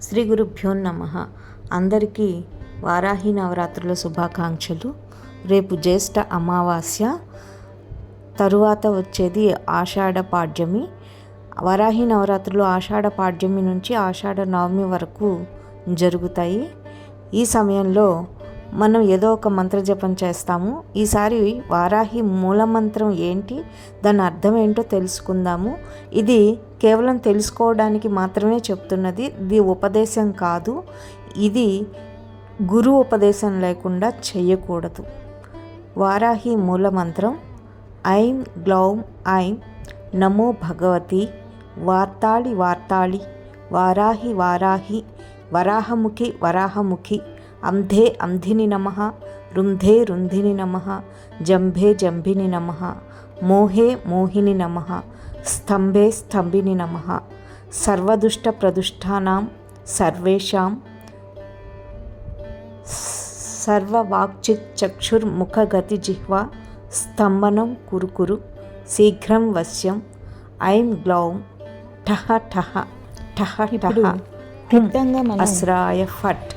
శ్రీ గురుభ్యో నమః. అందరికీ వారాహి నవరాత్రుల శుభాకాంక్షలు. రేపు జ్యేష్ఠ అమావాస్య, తరువాత వచ్చేది ఆషాఢ పాడ్యమి. వారాహి నవరాత్రులు ఆషాఢ పాడ్యమి నుంచి ఆషాఢ నవమి వరకు జరుగుతాయి. ఈ సమయంలో మనం ఏదో ఒక మంత్ర జపం చేస్తాము. ఈసారి వారాహి మూలమంత్రం ఏంటి, దాని అర్థం ఏంటో తెలుసుకుందాము. ఇది కేవలం తెలుసుకోవడానికి మాత్రమే చెప్తున్నది, ఇది ఉపదేశం కాదు. ఇది గురు ఉపదేశం లేకుండా చేయకూడదు. వారాహి మూలమంత్రం ఐం గ్లౌం ఐం నమో భగవతి వార్తాళి వార్తాళి వారాహి వారాహి వరాహముఖి వరాహముఖి అంధే అంధిని నమః రుంధే రుంధిని నమః జంభే జంభిని నమః మోహే మోహిని నమః స్తంభే స్తంభిని నమః సర్వదుష్ట ప్రదుష్టానాం సర్వేషాం సర్వవాక్చిత్ చక్షుర్ముఖగతి జిహ్వా స్తంభనం కురుకురు శీఘ్రం వశ్యం ఐం గ్లౌం ఠహ ఠహ ఠహ ఠహ అస్రాయ ఫట్.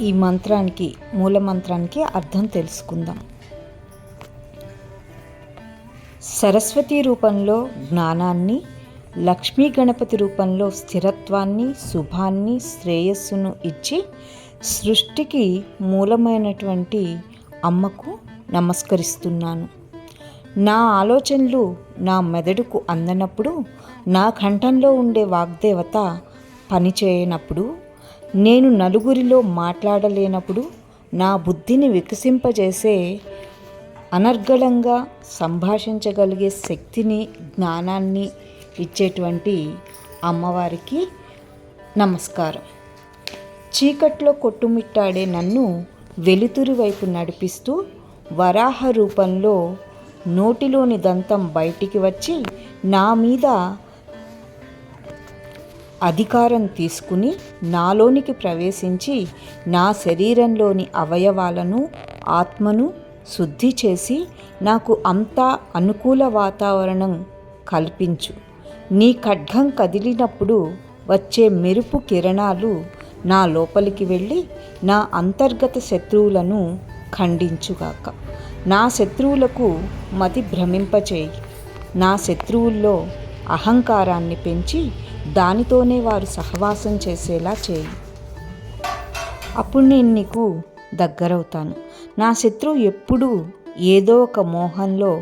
ఈ మంత్రానికి మూలమంత్రానికి అర్థం తెలుసుకుందాం. సరస్వతి రూపంలో జ్ఞానాన్ని, లక్ష్మీ గణపతి రూపంలో స్థిరత్వాన్ని, శుభాన్ని, శ్రేయస్సును ఇచ్చి సృష్టికి మూలమైనటువంటి అమ్మకు నమస్కరిస్తున్నాను. నా ఆలోచనలు నా మెదడుకు అందనప్పుడు, నా కంఠంలో ఉండే వాగ్దేవత పనిచేయనప్పుడు, నేను నలుగురిలో మాట్లాడలేనప్పుడు, నా బుద్ధిని వికసింపజేసే, అనర్గళంగా సంభాషించగలిగే శక్తిని, జ్ఞానాన్ని ఇచ్చేటువంటి అమ్మవారికి నమస్కారం. చీకట్లో కొట్టుమిట్టాడే నన్ను వెలుతురు వైపు నడిపిస్తూ వరాహ రూపంలో నోటిలోని దంతం బయటికి వచ్చి నా మీద అధికారం తీసుకుని నాలోనికి ప్రవేశించి నా శరీరంలోని అవయవాలను, ఆత్మను శుద్ధి చేసి నాకు అంతా అనుకూల వాతావరణం కల్పించు. నీ ఖడ్గం కదిలినప్పుడు వచ్చే మెరుపు కిరణాలు నా లోపలికి వెళ్ళి నా అంతర్గత శత్రువులను ఖండించుగాక. నా శత్రువులకు మతి భ్రమింపచేయి. నా శత్రువుల్లో అహంకారాన్ని పెంచి దానితోనే వారు సహవాసం చేసేలా చేయి. అప్పుడు నేను నీకు దగ్గరవుతాను. నా శత్రువు ఎప్పుడూ ఏదో ఒక మోహంలో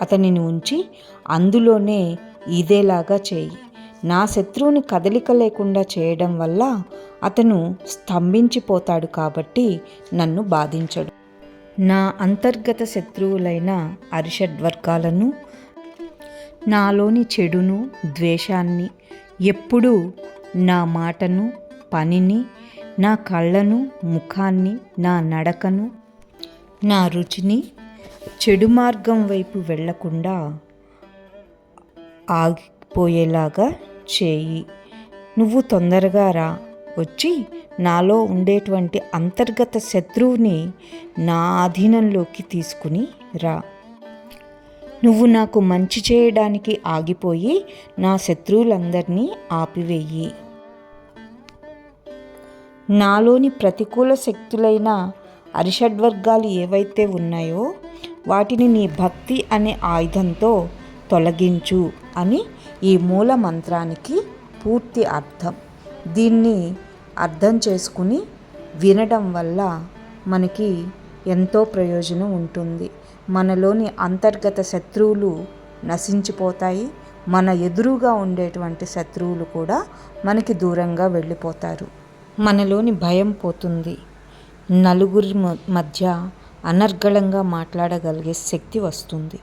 అతనిని ఉంచి అందులోనే ఇదేలాగా చేయి. నా శత్రువుని కదలిక లేకుండా చేయడం వల్ల అతను స్తంభించిపోతాడు, కాబట్టి నన్ను బాధించడు. నా అంతర్గత శత్రువులైన అరిషడ్వర్గాలను, నాలోని చెడును, ద్వేషాన్ని, ఎప్పుడూ నా మాటను, పనిని, నా కళ్ళను, ముఖాన్ని, నా నడకను, నా రుచిని చెడు మార్గం వైపు వెళ్లకుండా ఆగిపోయేలాగా చేయి. నువ్వు తొందరగా రా, వచ్చి నాలో ఉండేటువంటి అంతర్గత శత్రువుని నా ఆధీనంలోకి తీసుకుని రా. నువ్వు నాకు మంచి చేయడానికి ఆగిపోయి నా శత్రువులందరినీ ఆపివేయి. నాలోని ప్రతికూల శక్తులైన అరిషడ్వర్గాలు ఏవైతే ఉన్నాయో వాటిని నీ భక్తి అనే ఆయుధంతో తొలగించు అని ఈ మూల మంత్రానికి పూర్తి అర్థం. దీన్ని అర్థం చేసుకుని వినడం వల్ల మనకి ఎంతో ప్రయోజనం ఉంటుంది. మనలోని అంతర్గత శత్రువులు నశించిపోతాయి. మన ఎదురుగా ఉండేటువంటి శత్రువులు కూడా మనకి దూరంగా వెళ్ళిపోతారు. మనలోని భయం పోతుంది. నలుగురి మధ్య అనర్గళంగా మాట్లాడగలిగే శక్తి వస్తుంది.